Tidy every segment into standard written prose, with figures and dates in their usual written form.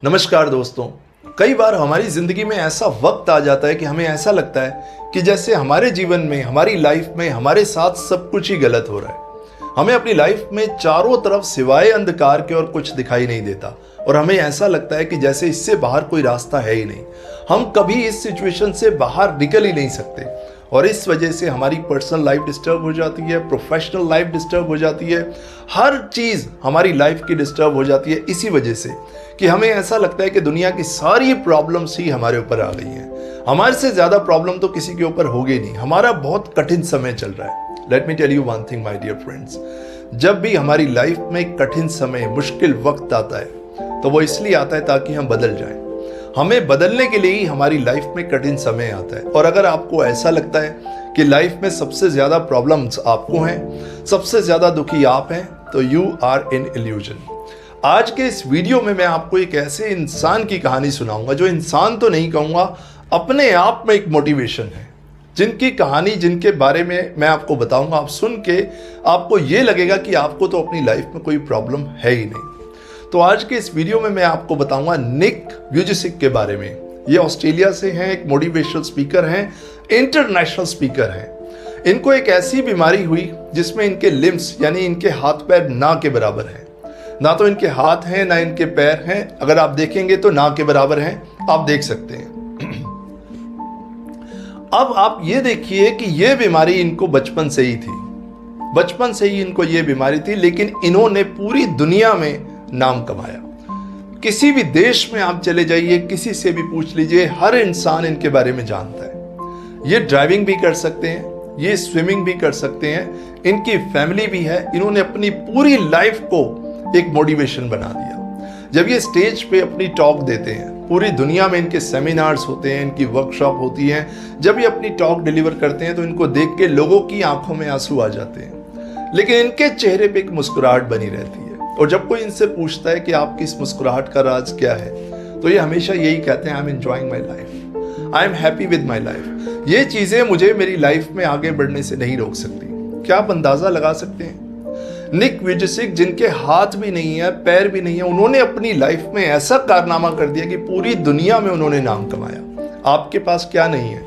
नमस्कार दोस्तों। कई बार हमारी ज़िंदगी में ऐसा वक्त आ जाता है कि हमें ऐसा लगता है कि जैसे हमारे जीवन में, हमारी लाइफ में हमारे साथ सब कुछ ही गलत हो रहा है। हमें अपनी लाइफ में चारों तरफ सिवाय अंधकार के और कुछ दिखाई नहीं देता और हमें ऐसा लगता है कि जैसे इससे बाहर कोई रास्ता है ही नहीं। हम कभी इस सिचुएशन से बाहर निकल ही नहीं सकते और इस वजह से हमारी पर्सनल लाइफ डिस्टर्ब हो जाती है, प्रोफेशनल लाइफ डिस्टर्ब हो जाती है, हर चीज़ हमारी लाइफ की डिस्टर्ब हो जाती है इसी वजह से कि हमें ऐसा लगता है कि दुनिया की सारी प्रॉब्लम्स ही हमारे ऊपर आ गई हैं। हमारे से ज़्यादा प्रॉब्लम तो किसी के ऊपर होगी नहीं। हमारा बहुत कठिन समय चल रहा है। Let me tell you one thing my dear friends, जब भी हमारी लाइफ में कठिन समय, मुश्किल वक्त आता है तो वो इसलिए आता है ताकि हम बदल जाएं। हमें बदलने के लिए ही हमारी लाइफ में कठिन समय आता है। और अगर आपको ऐसा लगता है कि लाइफ में सबसे ज़्यादा प्रॉब्लम्स आपको हैं, सबसे ज़्यादा दुखी आप हैं, तो यू आर इन इल्यूजन। आज के इस वीडियो में मैं आपको एक ऐसे इंसान की कहानी सुनाऊंगा जो इंसान तो नहीं कहूँगा, अपने आप में एक मोटिवेशन है, जिनकी कहानी, जिनके बारे में मैं आपको बताऊंगा। आप सुन के आपको ये लगेगा कि आपको तो अपनी लाइफ में कोई प्रॉब्लम है ही नहीं। तो आज के इस वीडियो में मैं आपको बताऊंगा निक वुजसिक के बारे में। ये ऑस्ट्रेलिया से हैं, एक मोटिवेशनल स्पीकर हैं, इंटरनेशनल स्पीकर हैं। इनको एक ऐसी बीमारी हुई जिसमें इनके लिम्स यानी इनके हाथ पैर ना के बराबर हैं। ना तो इनके हाथ हैं ना इनके पैर हैं। अगर आप देखेंगे तो ना के बराबर हैं, आप देख सकते हैं। अब आप ये देखिए कि ये बीमारी इनको बचपन से ही थी। बचपन से ही इनको ये बीमारी थी, लेकिन इन्होंने पूरी दुनिया में नाम कमाया। किसी भी देश में आप चले जाइए, किसी से भी पूछ लीजिए, हर इंसान इनके बारे में जानता है। ये ड्राइविंग भी कर सकते हैं, ये स्विमिंग भी कर सकते हैं, इनकी फैमिली भी है। इन्होंने अपनी पूरी लाइफ को एक मोटिवेशन बना दिया। जब ये स्टेज पे अपनी टॉक देते हैं, पूरी दुनिया में इनके सेमिनार्स होते हैं, इनकी वर्कशॉप होती हैं, जब ये अपनी टॉक डिलीवर करते हैं तो इनको देख के लोगों की आंखों में आंसू आ जाते हैं, लेकिन इनके चेहरे पे एक मुस्कुराहट बनी रहती है। और जब कोई इनसे पूछता है कि आपकी इस मुस्कुराहट का राज क्या है, तो ये हमेशा यही कहते हैं, I am enjoying my life, I am happy with my life. ये चीज़ें मुझे मेरी लाइफ में आगे बढ़ने से नहीं रोक सकती। क्या आप अंदाज़ा लगा सकते हैं? निक वुजसिक, जिनके हाथ भी नहीं है, पैर भी नहीं है, उन्होंने अपनी लाइफ में ऐसा कारनामा कर दिया कि पूरी दुनिया में उन्होंने नाम कमाया। आपके पास क्या नहीं है?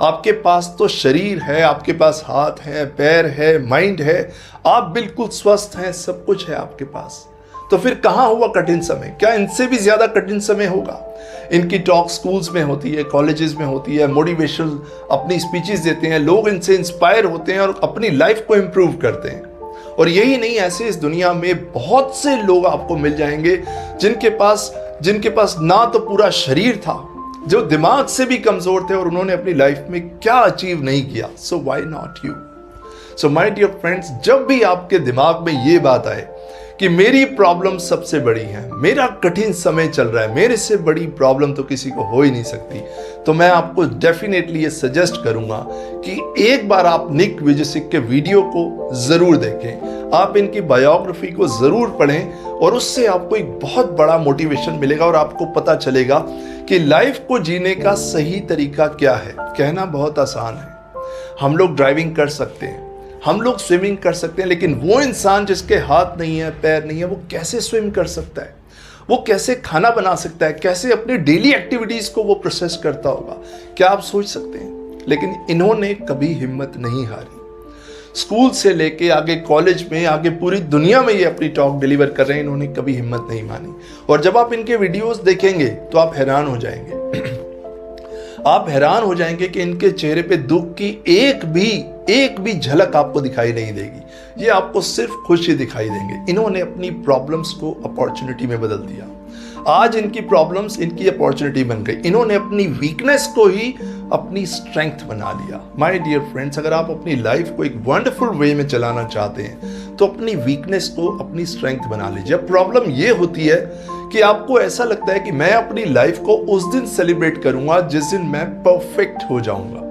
आपके पास तो शरीर है, आपके पास हाथ है, पैर है, माइंड है, आप बिल्कुल स्वस्थ हैं, सब कुछ है आपके पास। तो फिर कहाँ हुआ कठिन समय? क्या इनसे भी ज्यादा कठिन समय होगा? इनकी टॉक स्कूल्स में होती है, कॉलेजेस में होती है, मोटिवेशनल अपनी स्पीचेस देते हैं, लोग इनसे इंस्पायर होते हैं और अपनी लाइफ को इम्प्रूव करते हैं। और यही नहीं, ऐसे इस दुनिया में बहुत से लोग आपको मिल जाएंगे जिनके पास ना तो पूरा शरीर था, जो दिमाग से भी कमजोर थे और उन्होंने अपनी लाइफ में क्या अचीव नहीं किया। So why not you? So my dear friends, जब भी आपके दिमाग में ये बात आए कि मेरी प्रॉब्लम सबसे बड़ी है, मेरा कठिन समय चल रहा है, मेरे से बड़ी प्रॉब्लम तो किसी को हो ही नहीं सकती, तो मैं आपको डेफिनेटली ये सजेस्ट करूंगा कि एक बार आप निक वुजसिक के वीडियो को जरूर देखें, आप इनकी बायोग्राफी को जरूर पढ़ें और उससे आपको एक बहुत बड़ा मोटिवेशन मिलेगा और आपको पता चलेगा कि लाइफ को जीने का सही तरीका क्या है। कहना बहुत आसान है, हम लोग ड्राइविंग कर सकते हैं, हम लोग स्विमिंग कर सकते हैं, लेकिन वो इंसान जिसके हाथ नहीं है, पैर नहीं है, वो कैसे स्विम कर सकता है? वो कैसे खाना बना सकता है? कैसे अपनी डेली एक्टिविटीज को वो प्रोसेस करता होगा? क्या आप सोच सकते हैं? लेकिन इन्होंने कभी हिम्मत नहीं हारी। स्कूल से लेके आगे कॉलेज में, आगे पूरी दुनिया में ये अपनी टॉक डिलीवर कर रहे हैं, इन्होंने कभी हिम्मत नहीं मानी। और जब आप इनके वीडियोस देखेंगे तो आप हैरान हो जाएंगे। आप हैरान हो जाएंगे कि इनके चेहरे पे दुख की एक भी झलक आपको दिखाई नहीं देगी। ये आपको सिर्फ खुशी दिखाई देंगे। इन्होंने अपनी प्रॉब्लम्स को अपॉर्चुनिटी में बदल दिया। आज इनकी प्रॉब्लम्स इनकी अपॉर्चुनिटी बन गई। इन्होंने अपनी वीकनेस को ही अपनी स्ट्रेंथ बना लिया। माय डियर फ्रेंड्स, अगर आप अपनी लाइफ को एक वंडरफुल वे में चलाना चाहते हैं तो अपनी वीकनेस को अपनी स्ट्रेंथ बना लीजिए। प्रॉब्लम ये होती है कि आपको ऐसा लगता है कि मैं अपनी लाइफ को उस दिन सेलिब्रेट करूंगा जिस दिन मैं परफेक्ट हो जाऊंगा,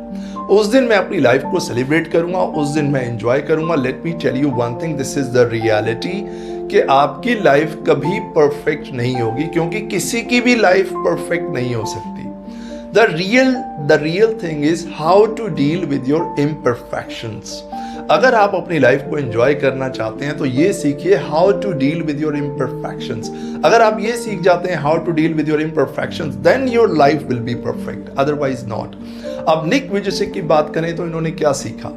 उस दिन मैं अपनी लाइफ को सेलिब्रेट करूंगा, उस दिन मैं एंजॉय करूंगा। Let me tell you one thing, this is the reality कि आपकी लाइफ कभी परफेक्ट नहीं होगी, क्योंकि किसी की भी लाइफ परफेक्ट नहीं हो सकती। The real thing is how to deal with your imperfections. अगर आप अपनी लाइफ को एंजॉय करना चाहते हैं तो ये सीखिए how to deal with your imperfections. अगर आप ये सीख जाते हैं how to deal with your imperfections, then your life will be perfect, otherwise not. अब निक वुइजेसिक की बात करें तो इन्होंने क्या सीखा,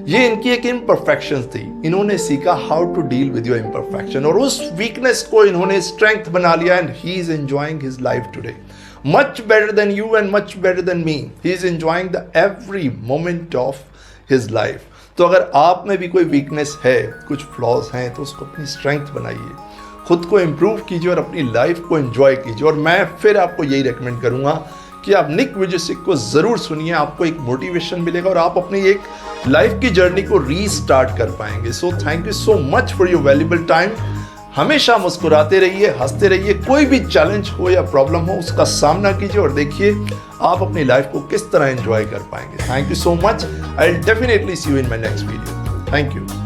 ये इनकी एक इम्परफेक्शंस थी, इन्होंने सीखा how to deal with your imperfection और उस वीकनेस को इन्होंने स्ट्रेंथ बना लिया and he is enjoying his life today much better than you and much better than me. He is enjoying the every moment of his life. तो अगर आप में भी कोई वीकनेस है, कुछ फ्लॉज हैं, तो उसको अपनी स्ट्रेंथ बनाइए, खुद को इम्प्रूव कीजिए और अपनी लाइफ को एंजॉय कीजिए। और मैं फिर आपको यही रेकमेंड करूंगा कि आप निक वुइजेसिक को ज़रूर सुनिए, आपको एक मोटिवेशन मिलेगा और आप अपनी एक लाइफ की जर्नी को रीस्टार्ट कर पाएंगे। So thank you so much for your valuable time. हमेशा मुस्कुराते रहिए, हंसते रहिए, कोई भी चैलेंज हो या प्रॉब्लम हो उसका सामना कीजिए और देखिए आप अपनी लाइफ को किस तरह एंजॉय कर पाएंगे। Thank you so much. I will definitely see you in my next video. Thank you.